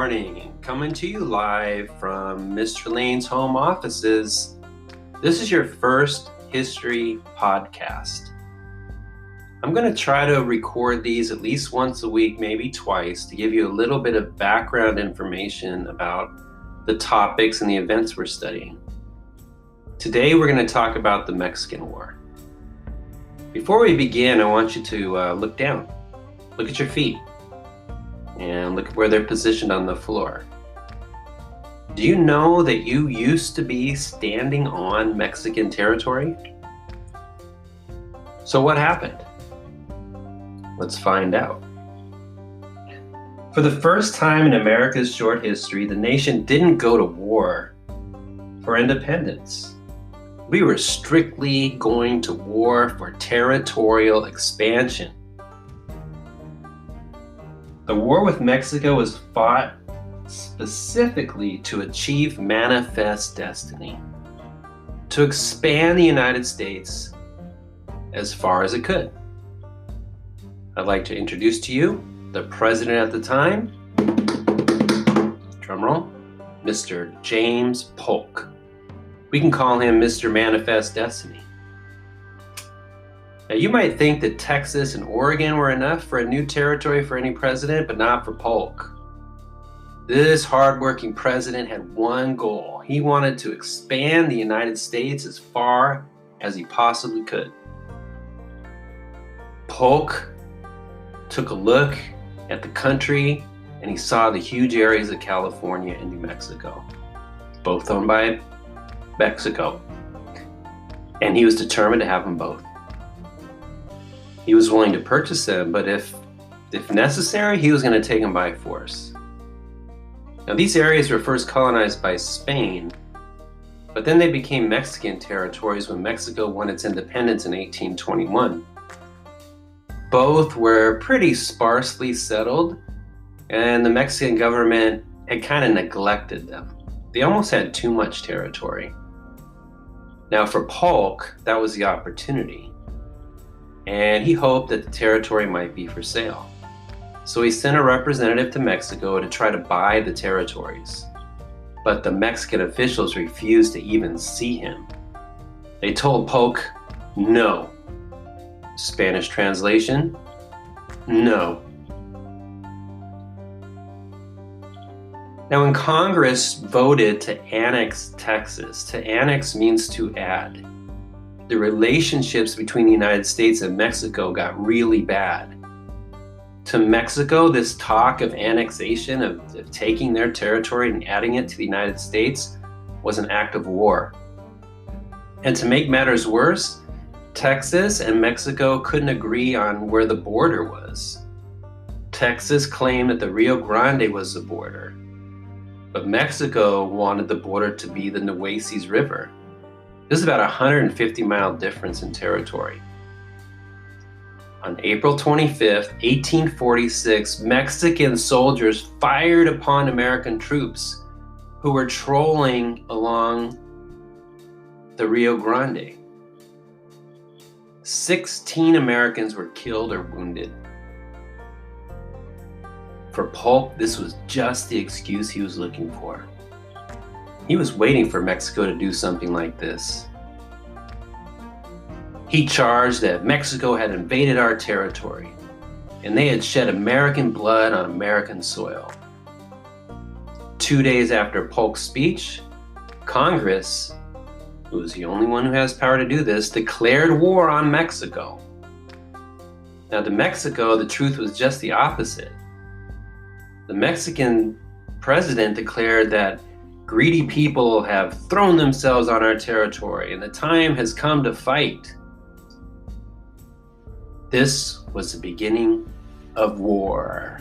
morning. Coming to you live from Mr. Laines' home offices. This is your first history podcast. I'm going to try to record these at least once a week, maybe twice, to give you a little bit of background information about the topics and the events we're studying. Today we're going to talk about the Mexican War. Before we begin, I want you to look down. Look at your feet. And look at where they're positioned on the floor. Do you know that you used to be standing on Mexican territory? So what happened? Let's find out. For the first time in America's short history, the nation didn't go to war for independence. We were strictly going to war for territorial expansion. The war with Mexico was fought specifically to achieve manifest destiny, to expand the United States as far as it could. I'd like to introduce to you the president at the time, drumroll, Mr. James Polk. We can call him Mr. Manifest Destiny. Now, you might think that Texas and Oregon were enough for a new territory for any president, but not for Polk. This hardworking president had one goal. He wanted to expand the United States as far as he possibly could. Polk took a look at the country and he saw the huge areas of California and New Mexico, both owned by Mexico. And he was determined to have them both. He was willing to purchase them, but if necessary, he was going to take them by force. Now, these areas were first colonized by Spain, but then they became Mexican territories when Mexico won its independence in 1821. Both were pretty sparsely settled, and the Mexican government had kind of neglected them. They almost had too much territory. Now, for Polk, that was the opportunity. And he hoped that the territory might be for sale. So he sent a representative to Mexico to try to buy the territories. But the Mexican officials refused to even see him. They told Polk, no. Spanish translation, no. Now, when Congress voted to annex Texas, to annex means to add. The relationships between the United States and Mexico got really bad. To Mexico, this talk of annexation, of taking their territory and adding it to the United States, was an act of war. And to make matters worse, Texas and Mexico couldn't agree on where the border was. Texas claimed that the Rio Grande was the border, but Mexico wanted the border to be the Nueces River. This is about a 150-mile difference in territory. On April 25th, 1846, Mexican soldiers fired upon American troops who were trolling along the Rio Grande. 16 Americans were killed or wounded. For Polk, this was just the excuse he was looking for. He was waiting for Mexico to do something like this. He charged that Mexico had invaded our territory and they had shed American blood on American soil. 2 days after Polk's speech, Congress, who was the only one who has power to do this, declared war on Mexico. Now, to Mexico, the truth was just the opposite. The Mexican president declared that greedy people have thrown themselves on our territory and the time has come to fight. This was the beginning of war.